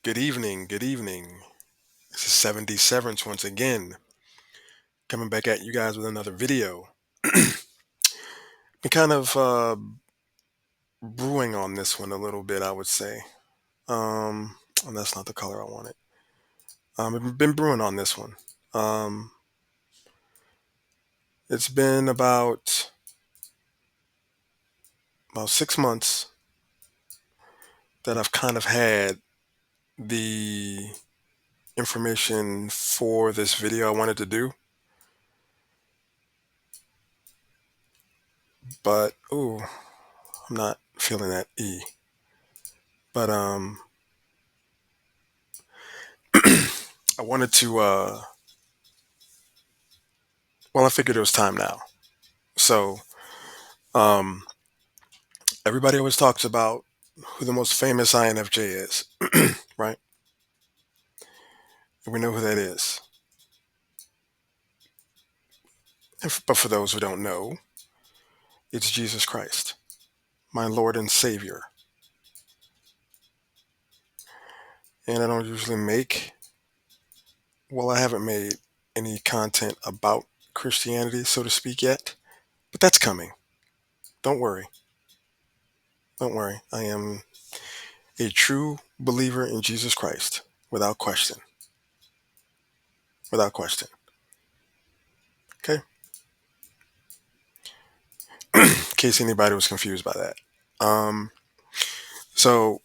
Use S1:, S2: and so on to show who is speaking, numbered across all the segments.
S1: Good evening. Good evening. This is 70 Severance once again, coming back at you guys with another video. Been kind of brewing on this one a little bit, I would say. And that's not the color I wanted. I've been brewing on this one. Um, it's been about 6 months that I've kind of had the information for this video I wanted to do, but I'm not feeling that E. But I wanted to. Well, I figured it was time now. So, um, everybody always talks about who the most famous INFJ is, right? We know who that is. But for those who don't know, it's Jesus Christ, my Lord and Savior. And I don't usually I haven't made any content about Christianity, so to speak, yet. But that's coming. Don't worry. Don't worry. I am a true believer in Jesus Christ, without question. Without question. Okay? In case anybody was confused by that. Um, so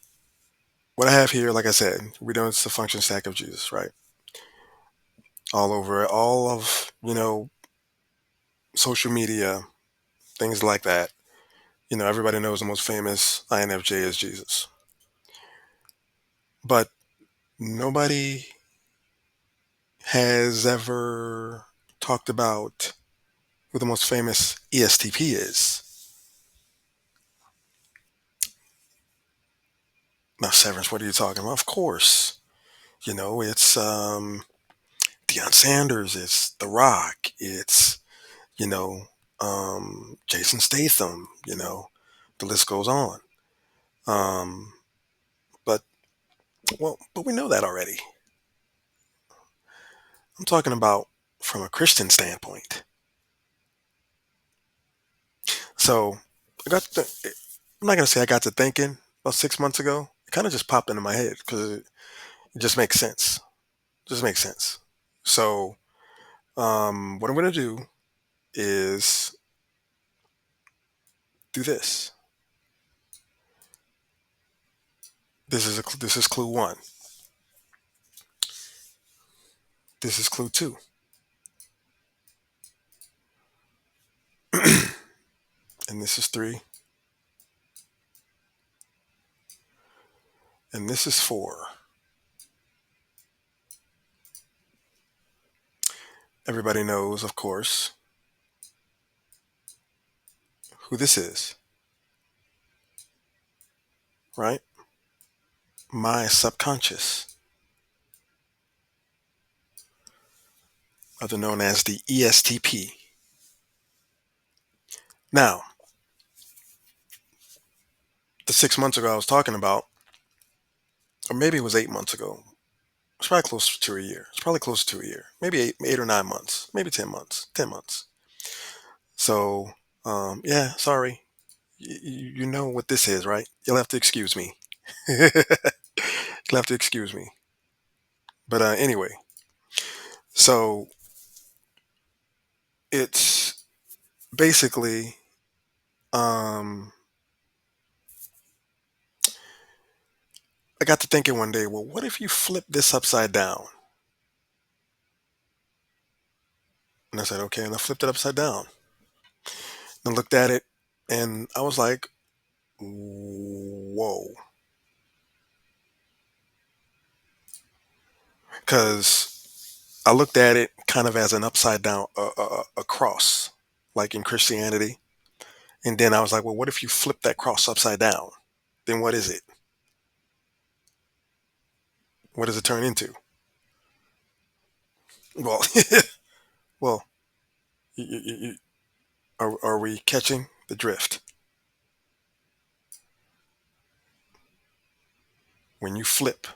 S1: what I have here, like I said, we know it's the function stack of Jesus, right? All over it, all of, social media, things like that. Everybody knows the most famous INFJ is Jesus. But nobody has ever talked about who the most famous ESTP is. Now, Severance, what are you talking about? Of course. It's Deion Sanders, it's The Rock, it's, you know, Jason Statham, the list goes on. Um, but but we know that already. I'm talking about from a Christian standpoint. So I'm not gonna say I got to thinking about 6 months ago. It kind of just popped into my head because it just makes sense. Just makes sense. So what I'm gonna do is do this. This is clue one. This is clue two, and this is three, and this is four. Everybody knows, of course, who this is, right? My subconscious, other known as the ESTP. Now, the 6 months ago I was talking about, or maybe it was 8 months ago. It's probably close to a year. It's probably close to a year. Maybe eight or 9 months. Maybe 10 months. 10 months. So, yeah. Sorry. You know what this is, right? You'll have to excuse me. You'll have to excuse me. But anyway, so it's basically um, I got to thinking one day, well, what if you flip this upside down? And I said, okay, and I flipped it upside down. And I looked at it, and I was like, whoa. Because I looked at it kind of as an upside down, a cross, like in Christianity. And then I was like, well, what if you flip that cross upside down? Then what is it? What does it turn into? Well, well, are we catching the drift? When you flip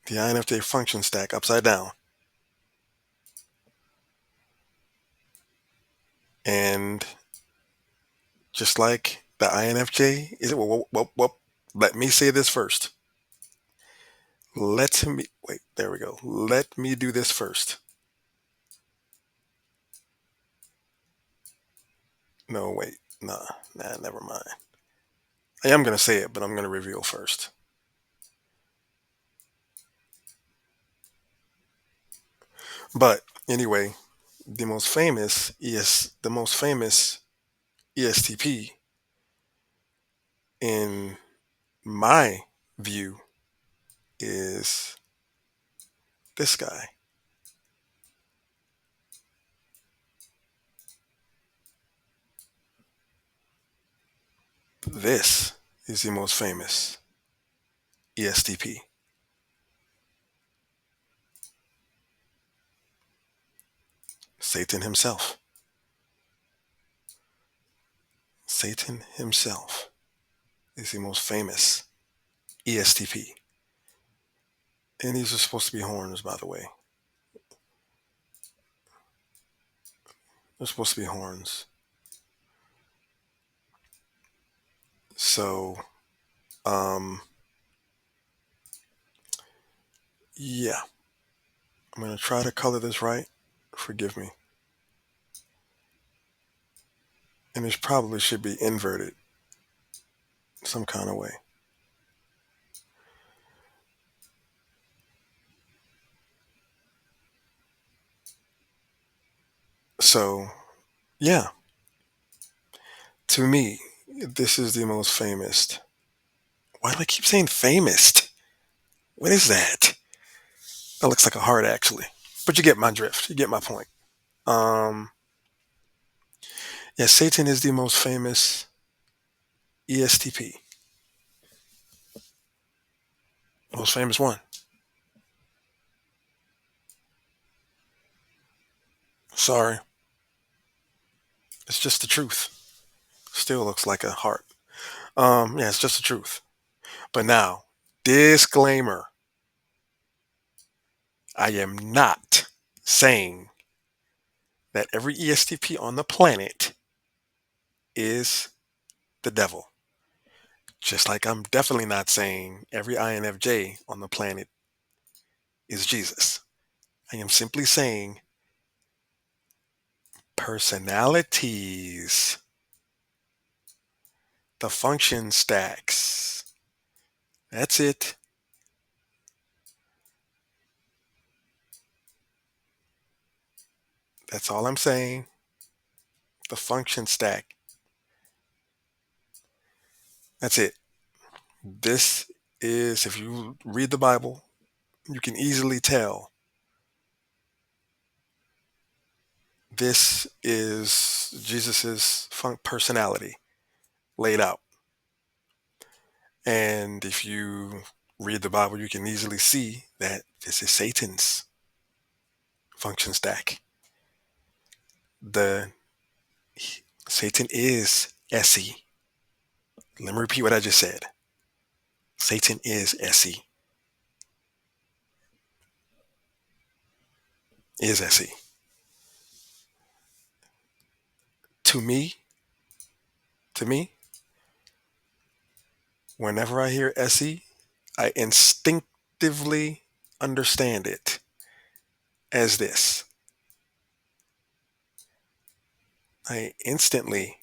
S1: the INFJ function stack upside down. And just like the INFJ, let me say this first. Wait, there we go. Let me do this first. No, wait, nah, never mind. I am going to say it, but I'm going to reveal first. But anyway, the most famous ESTP in my view is this guy. This is the most famous ESTP. Satan himself. Satan himself is the most famous ESTP. And these are supposed to be horns, by the way. They're supposed to be horns. So, um, yeah, I'm going to try to color this right. Forgive me. And this probably should be inverted some kind of way. So, yeah, to me, this is the most famous. Why do I keep saying famous? What is that? That looks like a heart, actually. But you get my drift. You get my point. Um, yeah, Satan is the most famous ESTP. Most famous one. Sorry. It's just the truth. Still looks like a heart. Yeah, it's just the truth. But now, disclaimer. I am not saying that every ESTP on the planet is the devil. Just like I'm definitely not saying every INFJ on the planet is Jesus. I am simply saying personalities, the function stacks. That's it. That's all I'm saying. The function stack. That's it. This is, if you read the Bible, you can easily tell this is Jesus's personality laid out. And if you read the Bible, you can easily see that this is Satan's function stack. The Satan is SE. Let me repeat what I just said. Satan is SE. Is SE. To me, to me, whenever I hear SE, I instinctively understand it as this. I instantly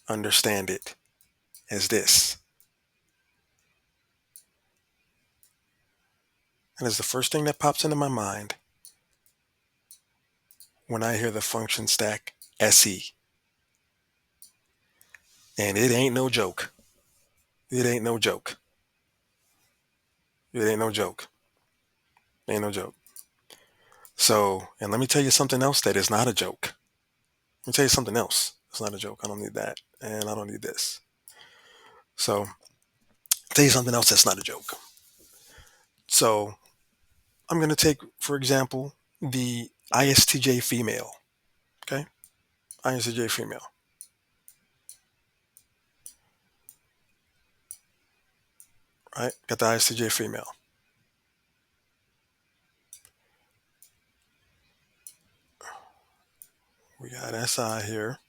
S1: understand it as this. That is the first thing that pops into my mind when I hear the function stack SE. And it ain't no joke. It ain't no joke. It ain't no joke. Ain't no joke. So, and let me tell you something else that is not a joke. Let me tell you something else. It's not a joke. I don't need that. And I don't need this. So, I'll tell you something else that's not a joke. So, I'm going to take, for example, the ISTJ female. Okay? ISTJ female. Right? Got the ISTJ female. We got SI here.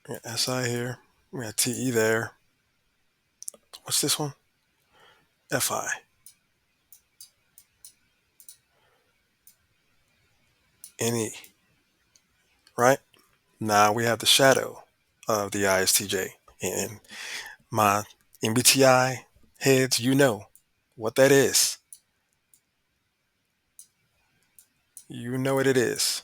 S1: We got SI here. We got TE there. What's this one? FI. NE. Right? Now we have the shadow of the ISTJ. And my MBTI heads, you know what that is. You know what it is.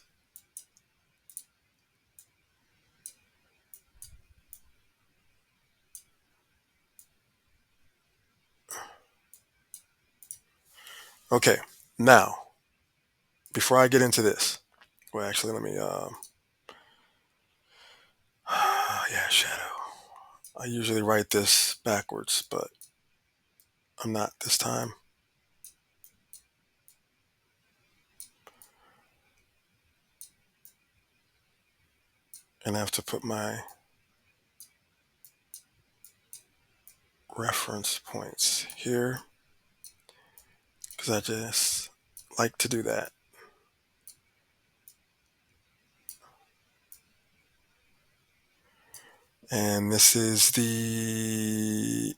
S1: Okay, now, before I get into this, well, actually, let me, yeah, shadow. I usually write this backwards, but I'm not this time. And I have to put my reference points here because I just like to do that. And this is the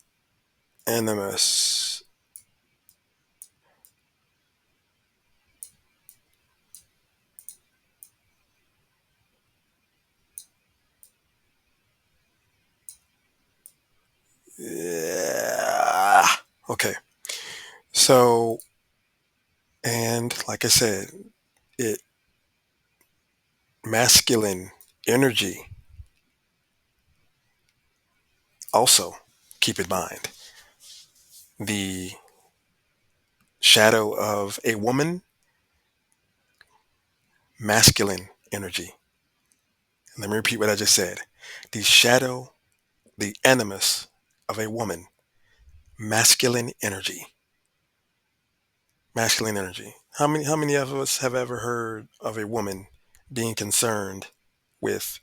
S1: animus. Yeah. Okay. So, and like I said, it masculine energy. Also, keep in mind the shadow of a woman, masculine energy. Let me repeat what I just said. The shadow, the animus of a woman, masculine energy. Masculine energy. How many of us have ever heard of a woman being concerned with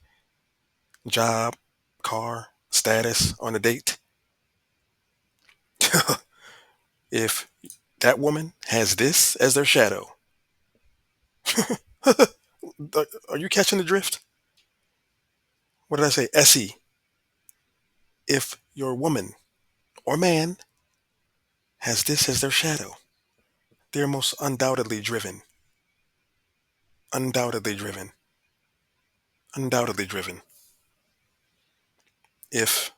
S1: job, car, status on a date? If that woman has this as their shadow, are you catching the drift? What did I say? SE. If your woman or man has this as their shadow, they're most undoubtedly driven. Undoubtedly driven. Undoubtedly driven. If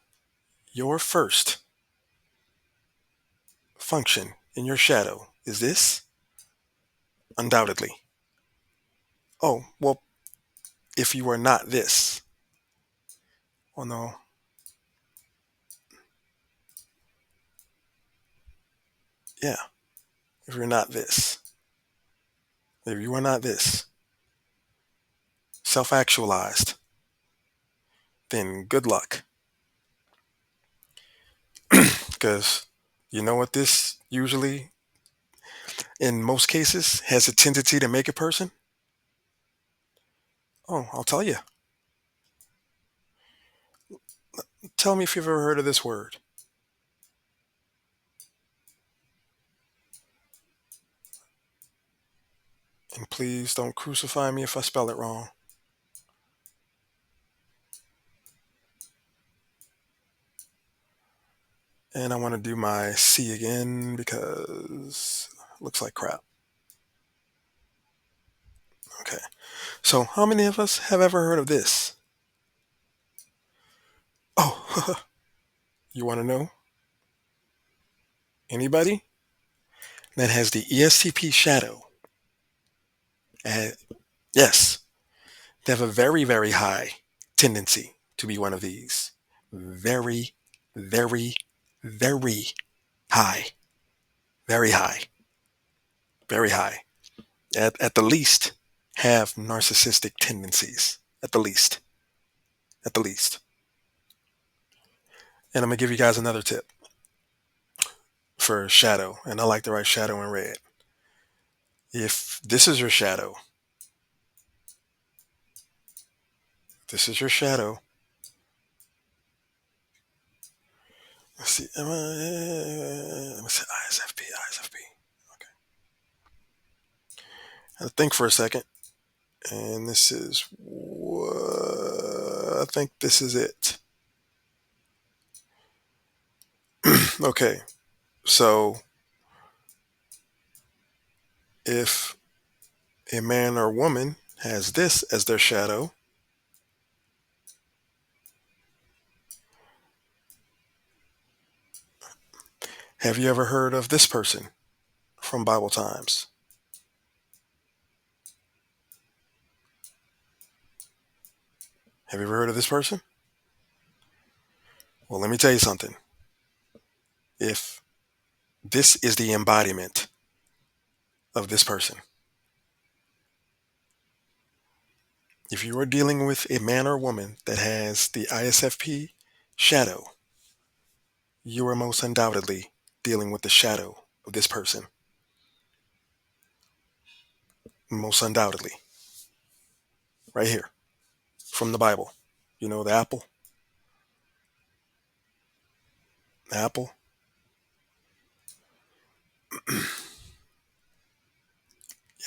S1: your first function in your shadow is this, undoubtedly. Oh, well, if you are not this, oh no, yeah, if you're not this, if you are not this, self actualized, then good luck. Because you know what this usually, in most cases, has a tendency to make a person? Oh, I'll tell you. Tell me if you've ever heard of this word. And please don't crucify me if I spell it wrong. And I want to do my C again because it looks like crap. Okay. So, how many of us have ever heard of this? Oh, you want to know? Anybody that has the ESTP shadow? Uh, yes, they have a very, very high tendency to be one of these. Very, very, very high. Very high. Very high. At the least, have narcissistic tendencies. At the least. At the least. And I'm going to give you guys another tip for shadow. And I like to write shadow in red. If this is your shadow, this is your shadow. Let's see. Let me say ISFP, ISFP. Okay. I think for a second, and I think this is it. Okay, so if a man or woman has this as their shadow, have you ever heard of this person from Bible times? Have you ever heard of this person? Well, let me tell you something. If this is the embodiment of this person, if you are dealing with a man or woman that has the ISFP shadow, you are most undoubtedly dealing with the shadow of this person. Most undoubtedly. Right here from the Bible. You know, the apple? The apple?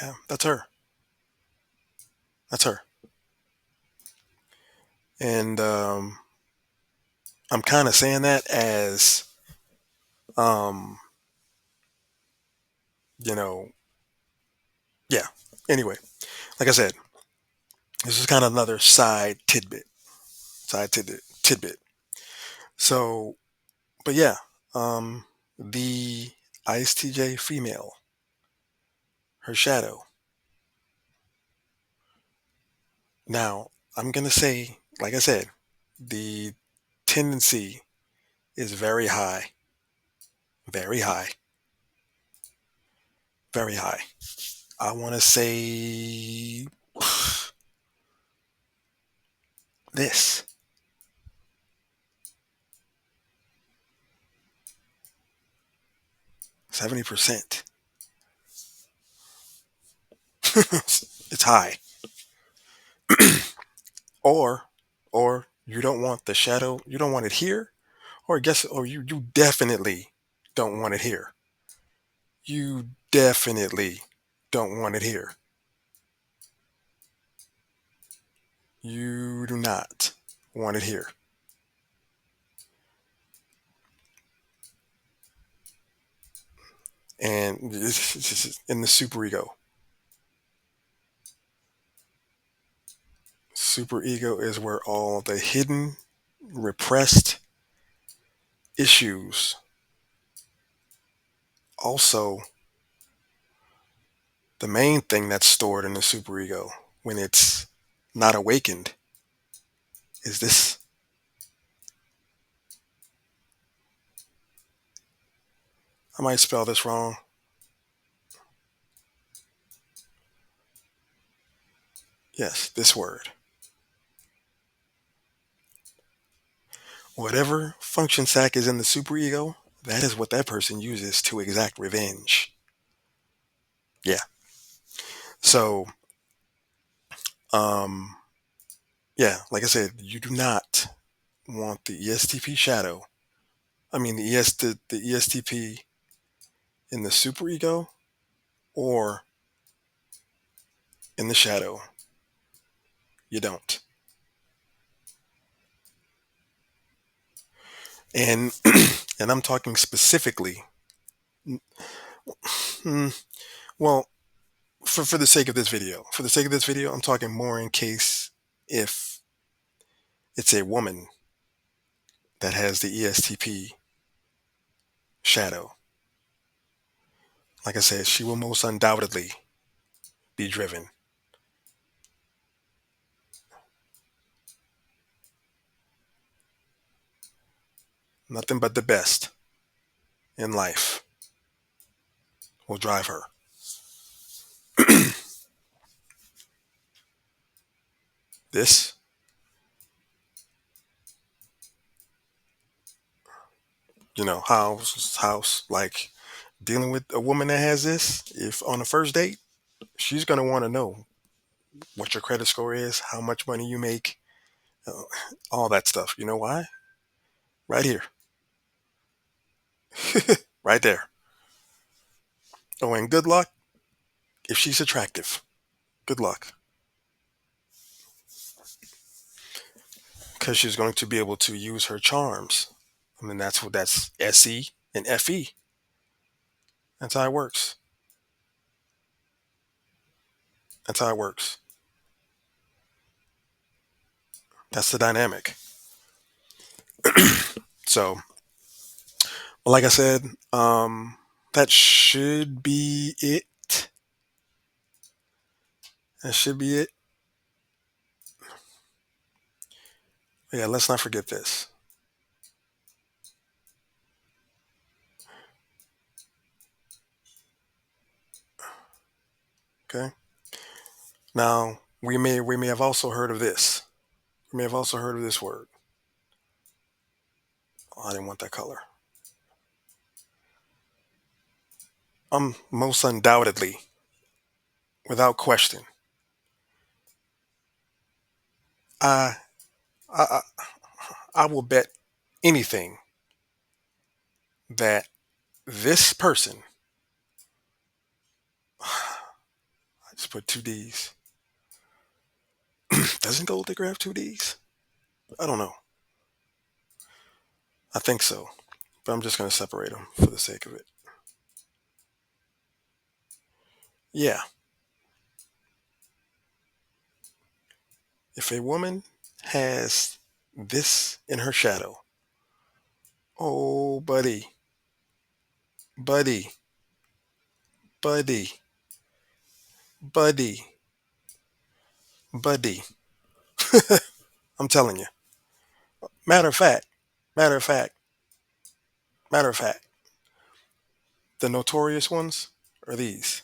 S1: Yeah, that's her. That's her. And I'm kind of saying that as, um, you know, yeah. Anyway, like I said, this is kind of another side tidbit. Side tidbit. Tidbit. So, but yeah, the ISTJ female, her shadow. Now, I'm gonna say, like I said, the tendency is very high, very high, very high. I want to say this 70%. It's high. Or, or you don't want the shadow, you don't want it here, or you definitely don't want it here. You definitely don't want it here. You do not want it here. And this is in the superego. Superego is where all the hidden, repressed issues, also the main thing that's stored in the superego when it's not awakened, is this. I might spell this wrong. Yes, this word. Whatever function sac is in the superego, that is what that person uses to exact revenge. Yeah. So, um, yeah, like I said, you do not want the ESTP shadow. I mean, the ESTP in the superego or in the shadow. You don't. And and I'm talking specifically. mm, well, for the sake of this video, I'm talking more in case if it's a woman that has the ESTP shadow. Like I said, she will most undoubtedly be driven. Nothing but the best in life will drive her. This, house, like dealing with a woman that has this, if on the first date, she's going to want to know what your credit score is, how much money you make, uh, all that stuff. You know why? Right here, right there. Oh, and good luck. If she's attractive, good luck, because she's going to be able to use her charms. I mean, that's SE and FE. That's how it works. That's how it works. That's the dynamic. So, well, like I said, that should be it. That should be it. Yeah, let's not forget this. Okay. Now, we may have also heard of this. We may have also heard of this word. Oh, I didn't want that color. Most undoubtedly, without question, I I I will bet anything that this person, I just put two D's. Doesn't Gold Digger have two D's? I don't know. I think so, but I'm just going to separate them for the sake of it. Yeah, if a woman has this in her shadow, oh, buddy, buddy, buddy, buddy, buddy, I'm telling you. Matter of fact, matter of fact, matter of fact, the notorious ones are these.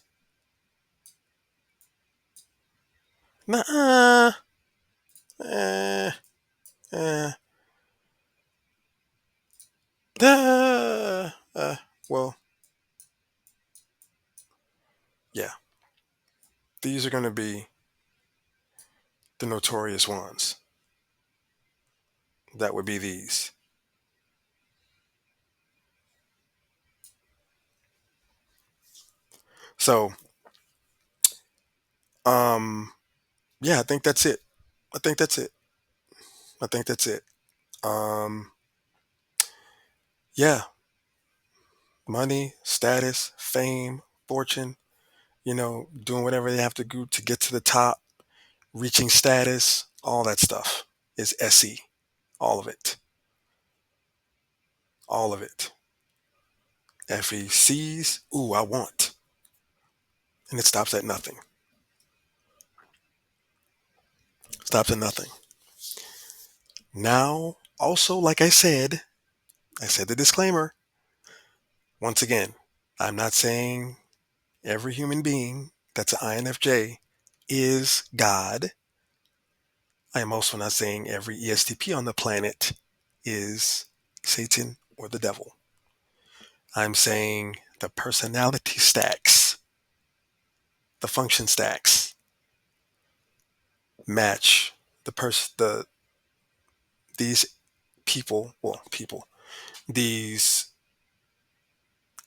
S1: Nah, eh, eh, uh, well, yeah, these are going to be the notorious ones. That would be these. So, um, yeah, I think that's it. I think that's it. I think that's it. Um, yeah, money, status, fame, fortune, doing whatever they have to do to get to the top, reaching status, all that stuff is SE. All of it. All of it. FE sees, ooh, I want. And it stops at nothing. Stops at nothing. Now, also, like I said the disclaimer. Once again, I'm not saying every human being that's an INFJ is God. I am also not saying every ESTP on the planet is Satan or the devil. I'm saying the personality stacks, the function stacks match these people, these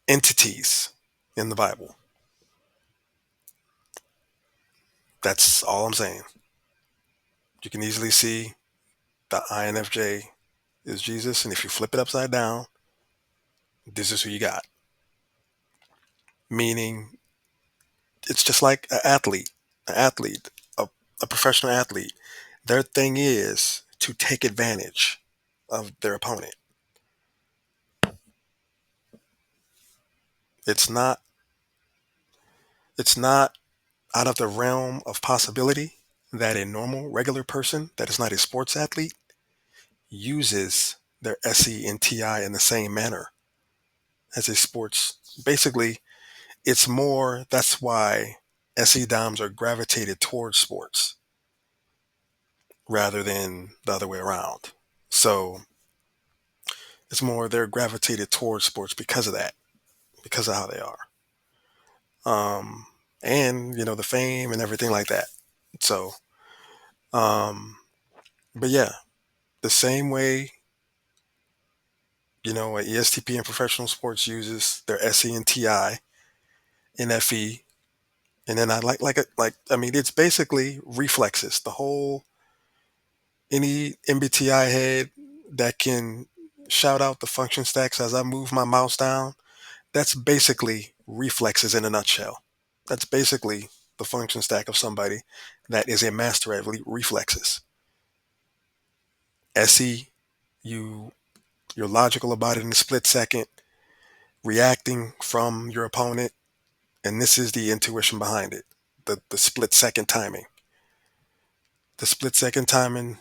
S1: entities in the Bible. That's all I'm saying. You can easily see the INFJ is Jesus, and if you flip it upside down, this is who you got. Meaning, it's just like an athlete, a professional athlete. Their thing is to take advantage of their opponent. It's not it's not out of the realm of possibility that a normal regular person that is not a sports athlete uses their SE and TI in the same manner as a sports. Basically, it's more that's why SE DOMs are gravitated towards sports rather than the other way around. So it's more they're gravitated towards sports because of that, because of how they are. Um, and the fame and everything like that. So, um, but yeah, the same way a ESTP in professional sports uses their SE and TI in FE And then I I mean, it's basically reflexes. The whole any MBTI head that can shout out the function stacks as I move my mouse down, that's basically reflexes in a nutshell. That's basically the function stack of somebody that is a master at reflexes. SE, you you're logical about it in a split second, reacting from your opponent, and this is the intuition behind it. The split second timing. The split second timing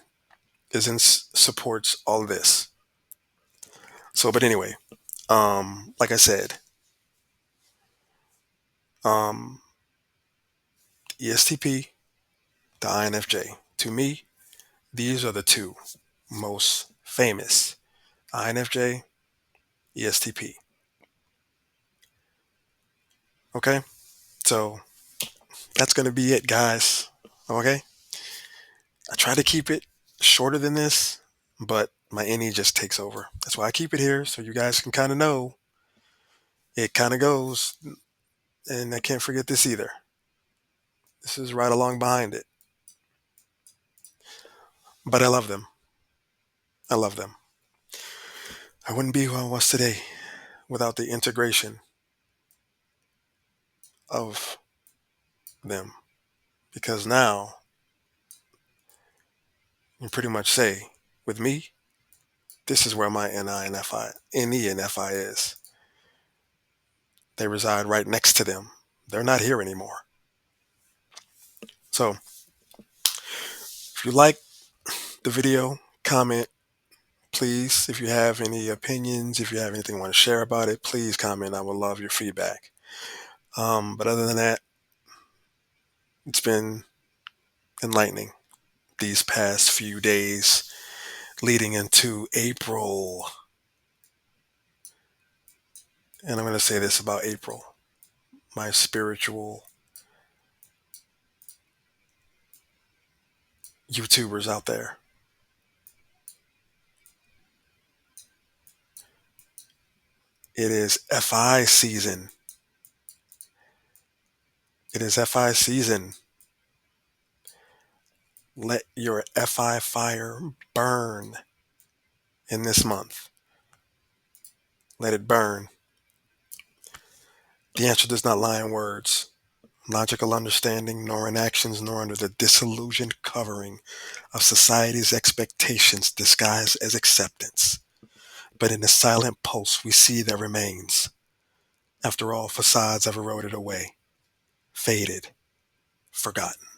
S1: is in supports all of this. So, but anyway, like I said, um, ESTP, the INFJ. To me, these are the two most famous: INFJ, ESTP. Okay, so that's gonna be it, guys. Okay, I try to keep it shorter than this, but my NE just takes over. That's why I keep it here, so you guys can kind of know it kind of goes. And I can't forget this either. This is right along behind it. But I love them. I love them. I wouldn't be who I was today without the integration of them. Because now you can pretty much say, with me, this is where my NI and FI, NE and FI is. They reside right next to them. They're not here anymore. So if you like the video, comment, please. If you have any opinions, if you have anything you want to share about it, please comment. I would love your feedback. But other than that, it's been enlightening these past few days leading into April. And I'm going to say this about April, my spiritual YouTubers out there. It is FI season. It is FI season. Let your FI fire burn in this month. Let it burn. The answer does not lie in words, logical understanding, nor in actions, nor under the disillusioned covering of society's expectations disguised as acceptance. But in the silent pulse we see that remains. After all, facades have eroded away, faded, forgotten.